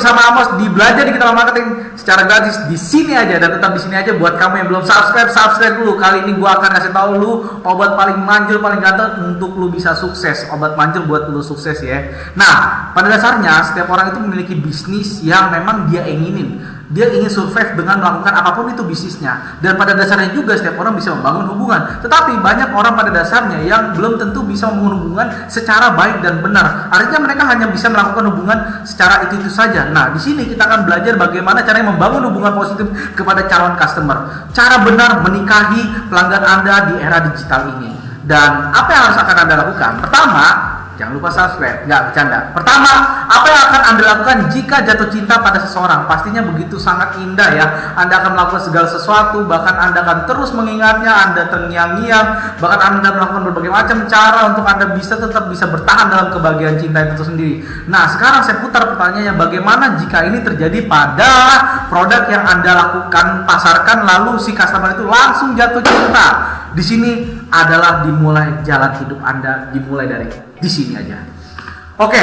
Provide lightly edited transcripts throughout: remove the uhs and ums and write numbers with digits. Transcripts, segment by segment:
bersama Amos di Belajar Digital Marketing secara gratis di sini aja, dan tetap di sini aja. Buat kamu yang belum subscribe dulu. Kali ini gua akan kasih tahu lu obat paling manjur, paling ganteng untuk lu bisa sukses. Obat manjur buat lu sukses ya. Nah, pada dasarnya setiap orang itu memiliki bisnis yang memang dia inginin. Dia ingin survive dengan melakukan apapun itu bisnisnya. Dan pada dasarnya juga setiap orang bisa membangun hubungan. Tetapi banyak orang pada dasarnya yang belum tentu bisa membangun hubungan secara baik dan benar. Artinya mereka hanya bisa melakukan hubungan secara itu saja. Nah, di sini kita akan belajar bagaimana caranya membangun hubungan positif kepada calon customer. Cara benar menikahi pelanggan Anda di era digital ini. Dan apa yang harus akan Anda lakukan? Pertama, jangan lupa subscribe, nggak bercanda. Pertama, apa yang akan Anda lakukan jika jatuh cinta pada seseorang? Pastinya begitu sangat indah ya. Anda akan melakukan segala sesuatu, bahkan Anda akan terus mengingatnya, Anda terngiang-ngiang, bahkan Anda melakukan berbagai macam cara untuk Anda tetap bisa bertahan dalam kebahagiaan cinta itu sendiri. Nah, sekarang saya putar pertanyaannya, bagaimana jika ini terjadi pada produk yang Anda lakukan, pasarkan, lalu si customer itu langsung jatuh cinta? Di sini adalah dimulai jalan hidup Anda, dimulai dari di sini aja. Oke,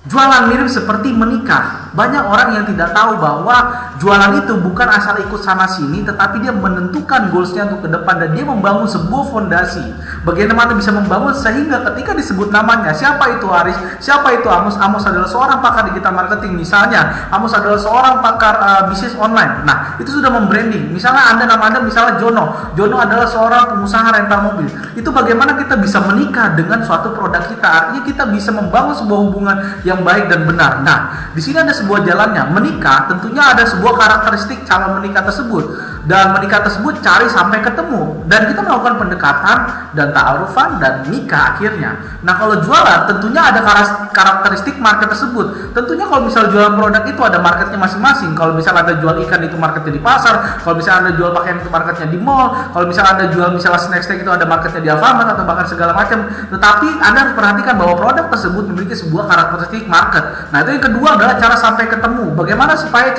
jualan mirip seperti menikah. Banyak orang yang tidak tahu bahwa jualan itu bukan asal ikut sana sini, tetapi dia menentukan goalsnya untuk ke depan, dan dia membangun sebuah fondasi. Bagaimana bisa membangun sehingga ketika disebut namanya, siapa itu Aris, siapa itu Amos? Amos adalah seorang pakar digital marketing misalnya. Amos adalah seorang pakar bisnis online. Nah, itu sudah membranding. Misalnya nama Anda misalnya Jono. Jono adalah seorang pengusaha rental mobil. Itu bagaimana kita bisa menikah dengan suatu produk kita. Artinya kita bisa membangun sebuah hubungan yang baik dan benar. Nah, di sini ada sebuah jalannya. Menikah tentunya ada sebuah karakteristik calon menikah tersebut, dan menikah tersebut cari sampai ketemu, dan kita melakukan pendekatan dan ta'arufan dan nikah akhirnya. Nah, kalau jualan tentunya ada karakteristik market tersebut. Tentunya kalau misalnya jualan produk itu ada marketnya masing-masing. Kalau misalnya Anda jual ikan itu marketnya di pasar, kalau misalnya Anda jual pakaian itu marketnya di mall, kalau misalnya Anda jual misalnya snack itu ada marketnya di Alfamart atau bahkan segala macam. Tetapi Anda harus perhatikan bahwa produk tersebut memiliki sebuah karakteristik market. Nah, itu yang kedua adalah cara sampai ketemu. Bagaimana supaya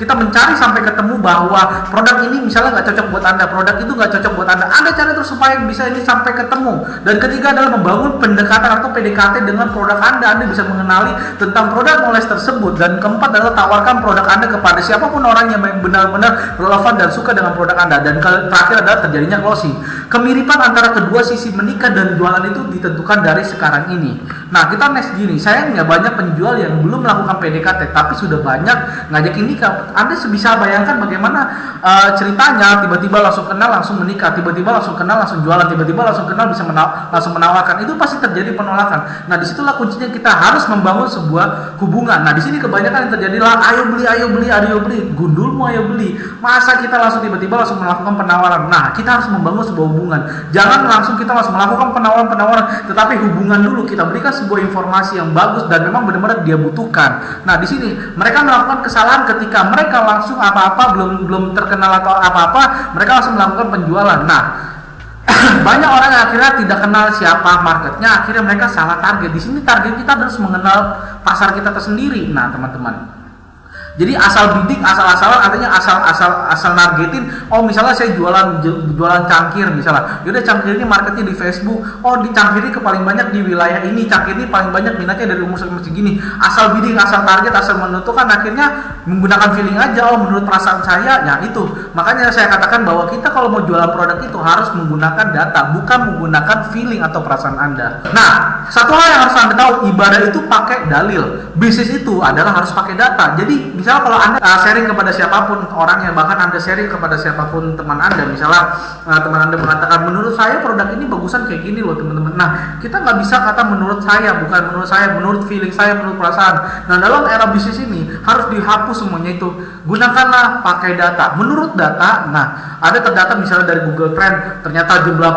kita mencari sampai ketemu bahwa produk ini misalnya nggak cocok buat Anda, produk itu nggak cocok buat Anda. Anda cari terus supaya bisa ini sampai ketemu. Dan ketiga adalah membangun pendekatan atau PDKT dengan produk Anda. Anda bisa mengenali tentang produk knowledge tersebut. Dan keempat adalah tawarkan produk Anda kepada siapapun orang yang benar-benar relevan dan suka dengan produk Anda. Dan terakhir adalah terjadinya closing. Kemiripan antara kedua sisi menikah dan jualan itu ditentukan dari sekarang ini. Nah, kita next gini. Sayangnya banyak penjual yang belum melakukan PDKT, tapi sudah banyak ngajakin nikah. Anda bisa bayangkan bagaimana ceritanya, tiba-tiba langsung kenal langsung menikah, tiba-tiba langsung kenal langsung jualan, tiba-tiba langsung kenal bisa langsung menawarkan. Itu pasti terjadi penolakan. Nah, disitulah kuncinya kita harus membangun sebuah hubungan. Nah, di sini kebanyakan yang terjadilah ayo beli, gundulmu ayo beli. Masa kita langsung tiba-tiba langsung melakukan penawaran? Nah, kita harus membangun sebuah hubungan. Jangan langsung kita langsung melakukan penawaran, tetapi hubungan dulu. Kita berikan sebuah informasi yang bagus dan memang benar-benar dia butuhkan. Nah, di sini mereka melakukan kesalahan ketika mereka langsung belum terkenal atau apa-apa, mereka langsung melakukan penjualan. Nah, banyak orang yang akhirnya tidak kenal siapa marketnya, akhirnya mereka salah target. Di sini target kita harus mengenal pasar kita tersendiri. Nah, teman-teman, jadi asal bidik, asal-asalan, artinya asal nargetin. Oh, misalnya saya jualan cangkir misalnya. Yaudah, cangkir ini marketnya di Facebook. Oh, di cangkir ini paling banyak di wilayah ini. Cangkir ini paling banyak minatnya dari umur segini. Asal bidik, asal target, asal menentukan, akhirnya menggunakan feeling aja. Oh, menurut perasaan saya, ya itu. Makanya saya katakan bahwa kita kalau mau jualan produk itu harus menggunakan data, bukan menggunakan feeling atau perasaan Anda. Nah, satu hal yang harus Anda tahu, ibadah itu pakai dalil. Bisnis itu adalah harus pakai data. Jadi misalnya kalau Anda sharing kepada siapapun orangnya, bahkan Anda sharing kepada siapapun teman Anda, misalnya teman Anda mengatakan, menurut saya produk ini bagusan kayak gini loh teman-teman. Nah, kita nggak bisa kata menurut saya, bukan menurut saya, menurut feeling saya, menurut perasaan. Nah, dalam era bisnis ini harus dihapus semuanya itu. Gunakanlah pakai data. Menurut data, nah ada terdata misalnya dari Google Trend, ternyata jumlah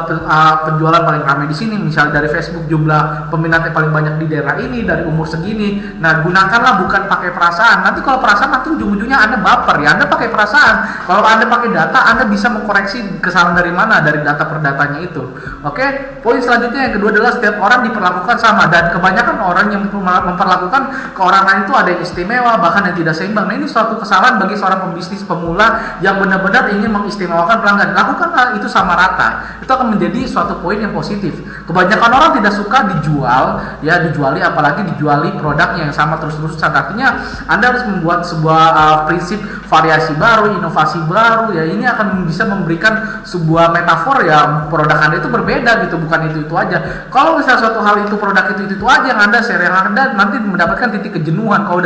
penjualan paling ramai di sini. Misalnya dari Facebook, jumlah peminatnya paling banyak di daerah ini, dari umur segini. Nah, gunakanlah bukan pakai perasaan. Nanti kalau perasaan, nanti ujung-ujungnya Anda baper ya. Anda pakai perasaan. Kalau Anda pakai data, Anda bisa mengkoreksi kesalahan dari mana, dari data per datanya itu. Oke, poin selanjutnya yang kedua adalah setiap orang diperlakukan sama, dan kebanyakan orang yang memperlakukan ke orang lain itu ada yang istimewa, bahkan yang tidak seimbang. Nah ini suatu kesalahan bagi seorang pembisnis pemula yang benar-benar ingin mengistimewakan pelanggan. Lakukanlah itu sama rata. Itu akan menjadi suatu poin yang positif. Kebanyakan orang tidak suka dijuali, apalagi dijuali produk yang sama terus-terusan. Artinya Anda harus membuat sebuah prinsip variasi baru, inovasi baru. Ya ini akan bisa memberikan sebuah metafor ya, produk Anda itu berbeda gitu, bukan itu aja. Kalau misalnya suatu hal itu produk itu aja yang Anda share, yang Anda nanti mendapatkan titik kejenuhan. Kalau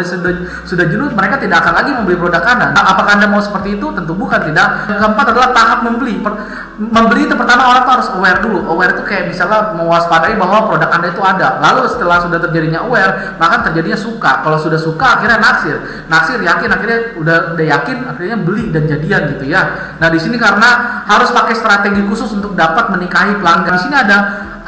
sudah jenuh, mereka tidak akan lagi membeli produk Anda. Nah, apakah Anda mau seperti itu? Tentu bukan, tidak. Yang keempat adalah tahap membeli. Membeli itu pertama orang tuh harus aware dulu. Aware itu kayak misalnya mewaspadai bahwa produk Anda itu ada. Lalu setelah sudah terjadinya aware, maka terjadinya suka. Kalau sudah suka, akhirnya naksir yakin, akhirnya udah yakin, akhirnya beli dan jadian gitu ya. Nah di sini karena harus pakai strategi khusus untuk dapat menikahi pelanggan. Di sini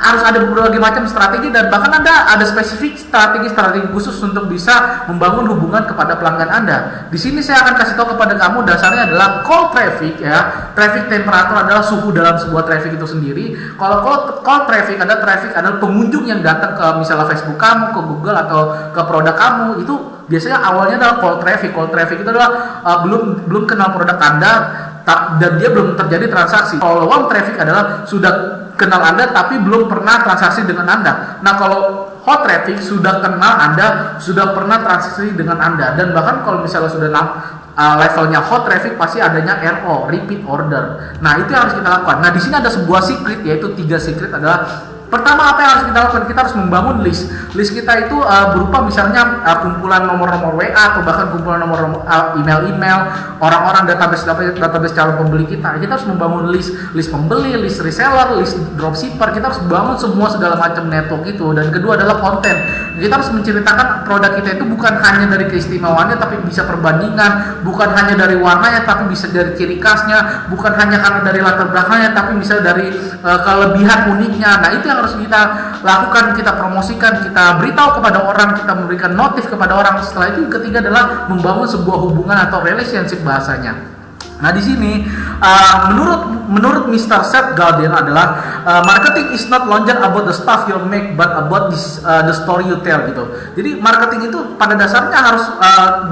harus ada berbagai macam strategi, dan bahkan ada spesifik strategi khusus untuk bisa membangun hubungan kepada pelanggan Anda. Di sini saya akan kasih tahu kepada kamu, dasarnya adalah call traffic ya. Traffic temperatur adalah suhu dalam sebuah traffic itu sendiri. Kalau call traffic adalah pengunjung yang datang ke misalnya Facebook kamu, ke Google atau ke produk kamu, itu biasanya awalnya adalah call traffic. Call traffic itu adalah belum kenal produk Anda dan dia belum terjadi transaksi. Kalau warm traffic adalah sudah kenal Anda tapi belum pernah transaksi dengan Anda. Nah kalau hot traffic sudah kenal Anda, sudah pernah transaksi dengan Anda, dan bahkan kalau misalnya sudah levelnya hot traffic pasti adanya RO, repeat order. Nah itu yang harus kita lakukan. Nah di sini ada sebuah secret, yaitu 3 secret adalah: pertama, apa yang harus kita lakukan? Kita harus membangun list. List kita itu berupa misalnya kumpulan nomor-nomor WA atau bahkan kumpulan nomor email-email orang-orang, database calon pembeli kita. Kita harus membangun list pembeli, list reseller, list dropshipper. Kita harus bangun semua segala macam network itu. Dan kedua adalah konten. Kita harus menceritakan produk kita itu bukan hanya dari keistimewaannya, tapi bisa perbandingan. Bukan hanya dari warnanya, tapi bisa dari ciri khasnya. Bukan hanya karena dari latar belakangnya, tapi bisa dari kelebihan uniknya. Nah itu yang harus kita lakukan, kita promosikan, kita beritahu kepada orang, kita memberikan notif kepada orang. Setelah itu ketiga adalah membangun sebuah hubungan atau relationship bahasanya. Nah di sini menurut Mr. Seth Godin adalah marketing is not longer about the stuff you make, but about the story you tell gitu. Jadi marketing itu pada dasarnya harus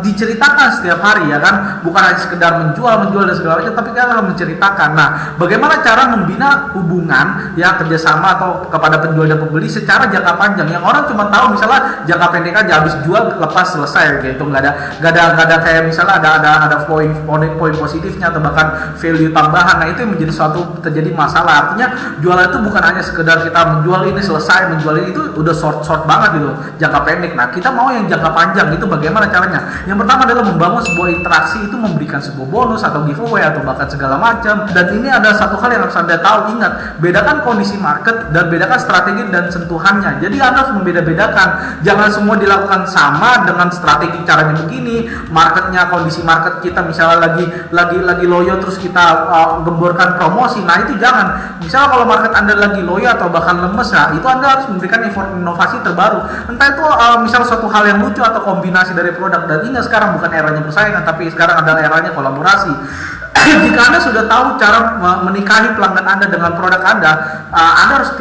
diceritakan setiap hari ya kan, bukan hanya sekedar menjual dan segala macam, tapi kita harus menceritakan. Nah bagaimana cara membina hubungan ya, kerjasama atau kepada penjual dan pembeli secara jangka panjang, yang orang cuma tahu misalnya jangka pendek aja, habis jual lepas selesai gitu, nggak ada kayak misalnya ada poin positif atau bahkan value tambahan. Nah itu yang menjadi suatu terjadi masalah. Artinya jualan itu bukan hanya sekedar kita menjual ini selesai, menjual ini, itu udah short banget gitu, jangka pendek. Nah kita mau yang jangka panjang, itu bagaimana caranya? Yang pertama adalah membangun sebuah interaksi, itu memberikan sebuah bonus atau giveaway atau bahkan segala macam. Dan ini ada satu hal yang harus Anda tahu, ingat, bedakan kondisi market dan bedakan strategi dan sentuhannya. Jadi Anda harus membeda-bedakan, jangan semua dilakukan sama dengan strategi caranya begini. Marketnya, kondisi market kita misalnya lagi loyo terus kita gemborkan promosi. Nah itu jangan. Misalnya kalau market Anda lagi loyo atau bahkan lemes, nah itu Anda harus memberikan inovasi terbaru. Entah itu misalnya suatu hal yang lucu atau kombinasi dari produk. Dan ingat, sekarang bukan eranya persaingan, tapi sekarang adalah eranya kolaborasi. Jika Anda sudah tahu cara menikahi pelanggan Anda dengan produk Anda harus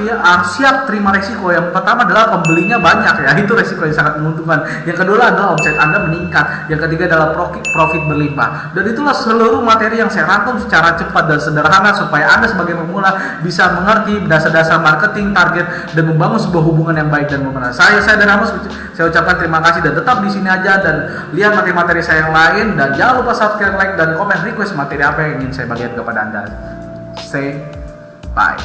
siap terima resiko. Yang pertama adalah pembelinya banyak ya, itu resiko yang sangat menguntungkan. Yang kedua adalah omset Anda meningkat. Yang ketiga adalah profit berlimpah. Dan itulah seluruh materi yang saya rangkum secara cepat dan sederhana supaya Anda sebagai pemula bisa mengerti dasar-dasar marketing, target, dan membangun sebuah hubungan yang baik dan benar. Saya dan Amos, saya ucapkan terima kasih dan tetap di sini aja, dan lihat materi-materi saya yang lain, dan jangan lupa subscribe, like, dan komen request materi apa yang ingin saya bagikan kepada Anda. Say bye.